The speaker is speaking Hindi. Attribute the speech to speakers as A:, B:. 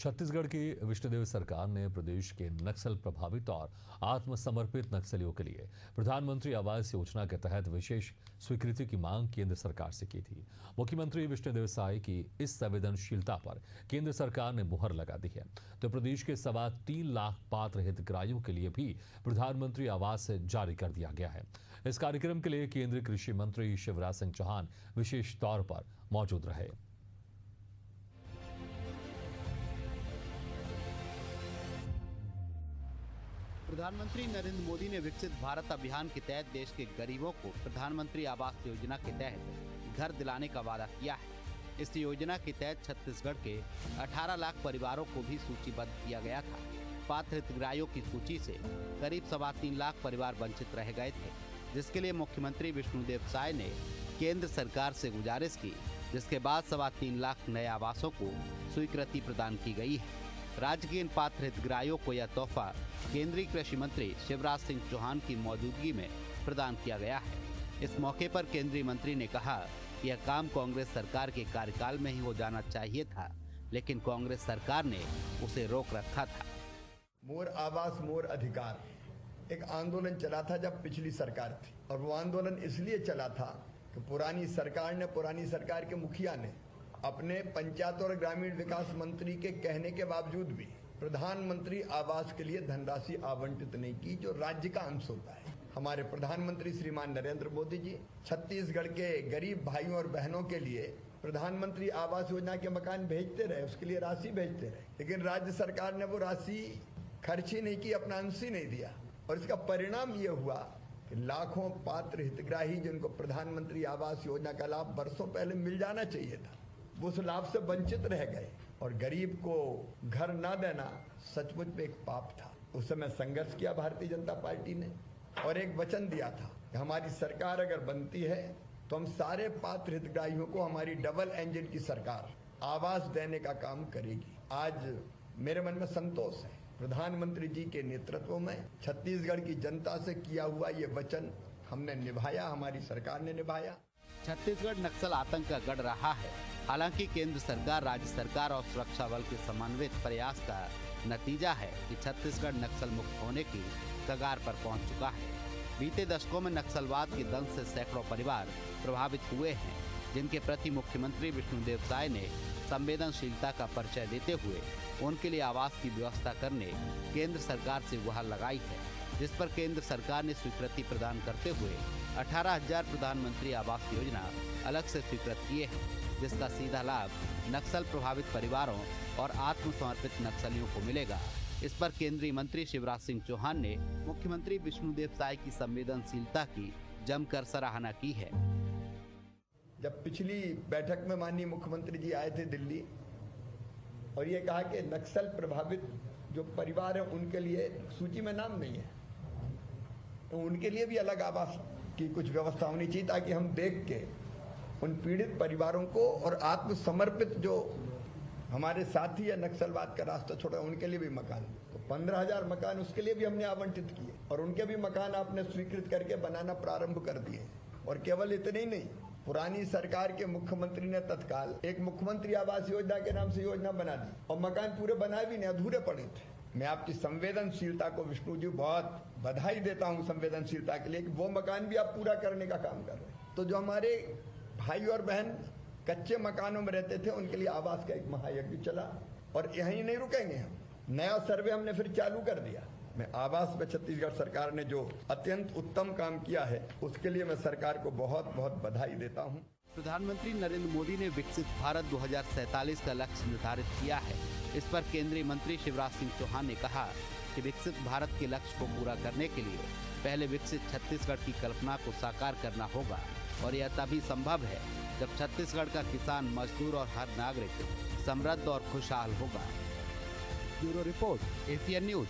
A: छत्तीसगढ़ की विष्णुदेव सरकार ने प्रदेश के नक्सल प्रभावित और आत्मसमर्पित नक्सलियों के लिए प्रधानमंत्री आवास योजना के तहत विशेष स्वीकृति की मांग केंद्र सरकार से की थी। मुख्यमंत्री विष्णुदेव साय की इस संवेदनशीलता पर केंद्र सरकार ने मुहर लगा दी है, तो प्रदेश के 3.25 लाख पात्र हितग्राहियों के लिए भी प्रधानमंत्री आवास जारी कर दिया गया है। इस कार्यक्रम के लिए केंद्रीय कृषि मंत्री शिवराज सिंह चौहान विशेष तौर पर मौजूद रहे।
B: प्रधानमंत्री नरेंद्र मोदी ने विकसित भारत अभियान के तहत देश के गरीबों को प्रधानमंत्री आवास योजना के तहत घर दिलाने का वादा किया है। इस योजना के तहत छत्तीसगढ़ के 18 लाख परिवारों को भी सूचीबद्ध किया गया था। पात्र हितग्राहियों की सूची से करीब 3.25 लाख परिवार वंचित रह गए थे, जिसके लिए मुख्यमंत्री विष्णुदेव साय ने केंद्र सरकार से गुजारिश की, जिसके बाद 3.25 लाख नए आवासों को स्वीकृति प्रदान की गई है। राज्य के इन पात्र हितग्राहियों को यह तोहफा केंद्रीय कृषि मंत्री शिवराज सिंह चौहान की मौजूदगी में प्रदान किया गया है। इस मौके पर केंद्रीय मंत्री ने कहा कि यह काम कांग्रेस सरकार के कार्यकाल में ही हो जाना चाहिए था, लेकिन कांग्रेस सरकार ने उसे रोक रखा था।
C: मोर आवास मोर अधिकार एक आंदोलन चला था जब पिछली सरकार थी, और वो आंदोलन इसलिए चला था कि पुरानी सरकार के मुखिया ने अपने पंचायत और ग्रामीण विकास मंत्री के कहने के बावजूद भी प्रधानमंत्री आवास के लिए धनराशि आवंटित नहीं की, जो राज्य का अंश होता है। हमारे प्रधानमंत्री श्रीमान नरेंद्र मोदी जी छत्तीसगढ़ के गरीब भाइयों और बहनों के लिए प्रधानमंत्री आवास योजना के मकान भेजते रहे, उसके लिए राशि भेजते रहे, लेकिन राज्य सरकार ने वो राशि खर्च ही नहीं की, अपना अंश ही नहीं दिया। और इसका परिणाम ये हुआ कि लाखों पात्र हितग्राही जिनको प्रधानमंत्री आवास योजना का लाभ वर्षों पहले मिल जाना चाहिए था, वो उस लाभ से वंचित रह गए। और गरीब को घर ना देना सचमुच में एक पाप था। उस समय संघर्ष किया भारतीय जनता पार्टी ने और एक वचन दिया था कि हमारी सरकार अगर बनती है तो हम सारे पात्र हितग्राहियों को हमारी डबल इंजन की सरकार आवास देने का काम करेगी। आज मेरे मन में संतोष है, प्रधानमंत्री जी के नेतृत्व में छत्तीसगढ़ की जनता से किया हुआ ये वचन हमने निभाया, हमारी सरकार ने निभाया।
B: छत्तीसगढ़ नक्सल आतंक का गढ़ रहा है। हालांकि केंद्र सरकार, राज्य सरकार और सुरक्षा बल के समन्वित प्रयास का नतीजा है कि छत्तीसगढ़ नक्सल मुक्त होने की कगार पर पहुंच चुका है। बीते दशकों में नक्सलवाद के दंश से सैकड़ों परिवार प्रभावित हुए हैं, जिनके प्रति मुख्यमंत्री विष्णुदेव साय ने संवेदनशीलता का परिचय देते हुए उनके लिए आवास की व्यवस्था करने केंद्र सरकार से गुहार लगाई है, जिस पर केंद्र सरकार ने स्वीकृति प्रदान करते हुए 18,000 प्रधानमंत्री आवास योजना अलग से स्वीकृत किए हैं, जिसका सीधा लाभ नक्सल प्रभावित परिवारों और आत्मसमर्पित नक्सलियों को मिलेगा। इस पर केंद्रीय मंत्री शिवराज सिंह चौहान ने मुख्यमंत्री विष्णुदेव साय की संवेदनशीलता की जमकर सराहना की है।
C: जब पिछली बैठक में माननीय मुख्यमंत्री जी आए थे दिल्ली और ये कहा कि नक्सल प्रभावित जो परिवार है उनके लिए सूची में नाम नहीं है, तो उनके लिए भी अलग आवास की कुछ व्यवस्था होनी चाहिए, ताकि हम देख के उन पीड़ित परिवारों को और आत्मसमर्पित जो हमारे साथी या नक्सलवाद का रास्ता छोड़ा उनके लिए भी मकान, तो 15,000 मकान उसके लिए भी हमने आवंटित किए और उनके भी मकान आपने स्वीकृत करके बनाना प्रारंभ कर दिए। और केवल इतने ही नहीं, पुरानी सरकार के मुख्यमंत्री ने तत्काल एक मुख्यमंत्री आवास योजना के नाम से योजना बना दी और मकान पूरे बनाए भी नहीं, अधूरे पड़े थे। मैं आपकी संवेदनशीलता को विष्णु जी बहुत बधाई देता हूं संवेदनशीलता के लिए कि वो मकान भी आप पूरा करने का काम कर रहे हैं। तो जो हमारे भाई और बहन कच्चे मकानों में रहते थे उनके लिए आवास का एक महायज्ञ चला और यहीं नहीं रुकेंगे हम, नया सर्वे हमने फिर चालू कर दिया। मैं आवास में छत्तीसगढ़ सरकार ने जो अत्यंत उत्तम काम किया है उसके लिए मैं सरकार को बहुत बहुत बधाई देता हूं।
B: प्रधानमंत्री नरेंद्र मोदी ने विकसित भारत 2047 का लक्ष्य निर्धारित किया है। इस पर केंद्रीय मंत्री शिवराज सिंह चौहान ने कहा कि विकसित भारत के लक्ष्य को पूरा करने के लिए पहले विकसित छत्तीसगढ़ की कल्पना को साकार करना होगा, और यह तभी संभव है जब छत्तीसगढ़ का किसान, मजदूर और हर नागरिक समृद्ध और खुशहाल होगा। Bureau report, Asian news.